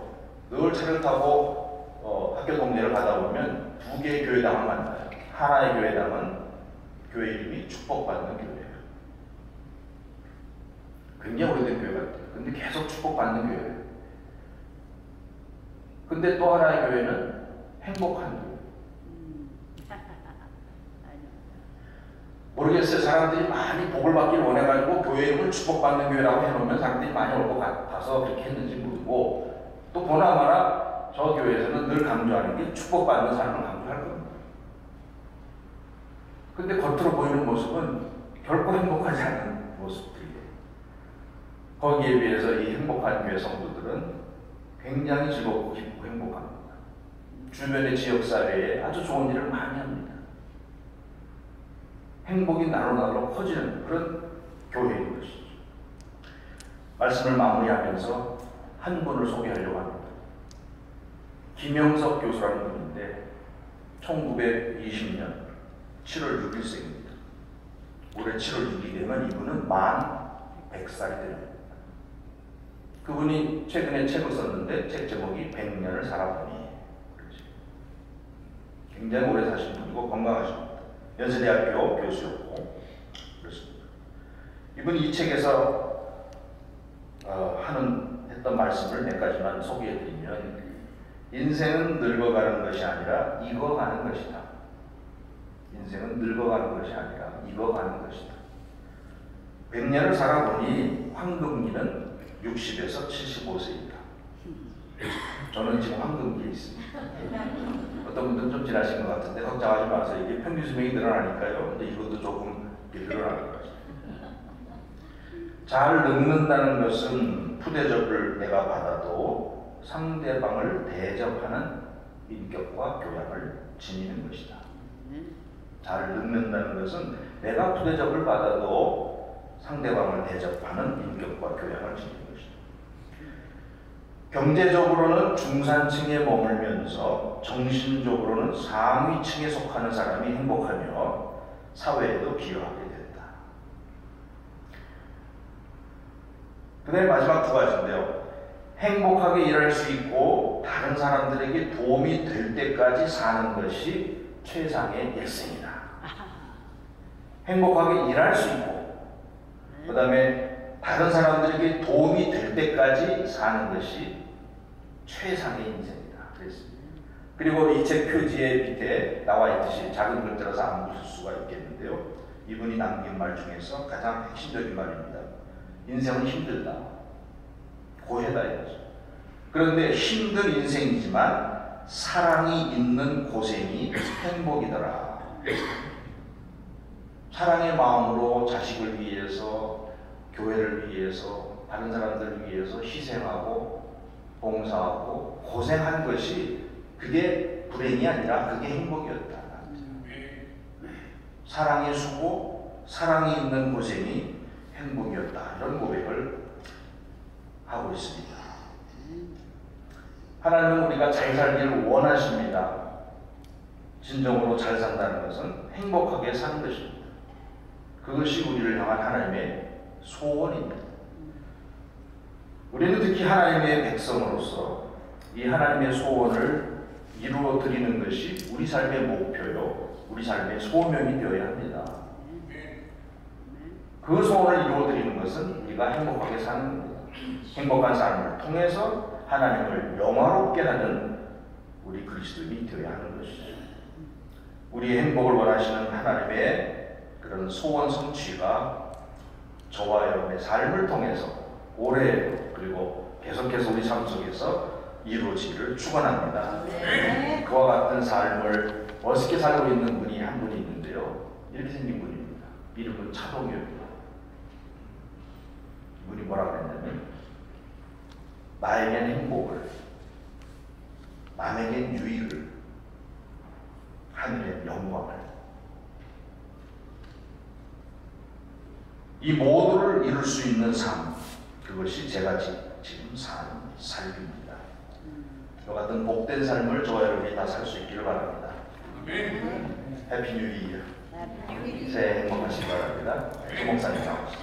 늘 차를 타고 학교 동네를 가다 보면 두 개의 교회당을 만나요. 하나의 교회당은 교회 이름이 축복받는 교회예요. 굉장히 오래된 교회 같아요. 근데 계속 축복받는 교회예요. 근데 또 하나의 교회는 행복한 교회. 모르겠어요. 사람들이 많이 복을 받길 원해가지고 교회 이름을 축복받는 교회라고 해놓으면 사람들이 많이 올 것 같아서 그렇게 했는지 모르고, 또 보나마나 저 교회에서는 늘 강조하는 게 축복받는 사람을 강조할 겁니다. 근데 겉으로 보이는 모습은 결코 행복하지 않은 모습들이에요. 거기에 비해서 이 행복한 교회 성도들은 굉장히 즐겁고 기쁘고 행복합니다. 주변의 지역사회에 아주 좋은 일을 많이 합니다. 행복이 나로나로 커지는 그런 교회인 것이죠. 말씀을 마무리하면서 한 분을 소개하려고 합니다. 김영석 교수라는 분인데 1920년 7월 6일생입니다. 올해 7월 6일이 되면 이분은 만 100살이 됩니다. 그분이 최근에 책을 썼는데 책 제목이 100년을 살아보니. 굉장히 오래 사신 분이고 건강하십니다. 연세대학교 교수였고 그렇습니다. 이분이 이 책에서 했던 말씀을 몇 가지만 소개해드리면, 인생은 늙어가는 것이 아니라 익어가는 것이다. 인생은 늙어가는 것이 아니라 익어가는 것이다. 100년을 살아보니 황금기는 60에서 75세이다. 저는 지금 황금기에 있습니다. 어떤 분들은 좀 지나신 것 같은데 걱정하지 마세요. 이게 평균 수명이 늘어나니까요. 근데 이것도 조금 늘어나는 거죠. 잘 늙는다는 것은 푸대접을 내가 받아도 상대방을 대접하는 인격과 교양을 지니는 것이다. 잘 늙는다는 것은 내가 푸대접을 받아도 상대방을 대접하는 인격과 교양을 지니는 것이다. 경제적으로는 중산층에 머물면서 정신적으로는 상위층에 속하는 사람이 행복하며 사회에도 기여하게 된다. 그 다음에 마지막 두 가지인데요. 행복하게 일할 수 있고 다른 사람들에게 도움이 될 때까지 사는 것이 최상의 일생이다. 행복하게 일할 수 있고 그 다음에 다른 사람들에게 도움이 될 때까지 사는 것이 최상의 인생이다. 그랬습니다. 그리고 이 책 표지의 밑에 나와 있듯이 작은 글자라서 안 보실 수가 있겠는데요. 이분이 남긴 말 중에서 가장 핵심적인 말입니다. 인생은 힘들다. 고해다 이거죠. 그런데 힘든 인생이지만 사랑이 있는 고생이 행복이더라. 사랑의 마음으로 자식을 위해서, 교회를 위해서, 다른 사람들을 위해서 희생하고 봉사하고 고생한 것이 그게 불행이 아니라 그게 행복이었다. 사랑의 수고, 사랑이 있는 고생이 행복이었다. 이런 고백을 하고 있습니다. 하나님은 우리가 잘 살기를 원하십니다. 진정으로 잘 산다는 것은 행복하게 사는 것입니다. 그것이 우리를 향한 하나님의 소원입니다. 우리는 특히 하나님의 백성으로서 이 하나님의 소원을 이루어 드리는 것이 우리 삶의 목표요, 우리 삶의 소명이 되어야 합니다. 그 소원을 이루어 드리는 것은 우리가 행복하게 사는 겁니다. 행복한 삶을 통해서 하나님을 영화롭게 하는 우리 그리스도인이 되어야 하는 것이죠. 우리의 행복을 원하시는 하나님의 그런 소원 성취가 저와 여러분의 삶을 통해서 올해 그리고 계속해서 우리 삶 속에서 이루어지기를 축원합니다. 네. 그와 같은 삶을 멋있게 살고 있는 분이 한 분이 있는데요. 이렇게 생긴 분입니다. 이름은 차동규입니다. 이분이 뭐라고 했냐면, 나에겐 행복을, 남에겐 유익을, 하늘의 영광을, 이 모두를 이룰 수 있는 삶, 그것이 제가 지금 사는 삶입니다. 저 같은 복된 삶을 저와 여러분이 다 살 수 있기를 바랍니다. 해피 뉴 이어. 새해 행복하시기 바랍니다. 조 목사님 나오시죠.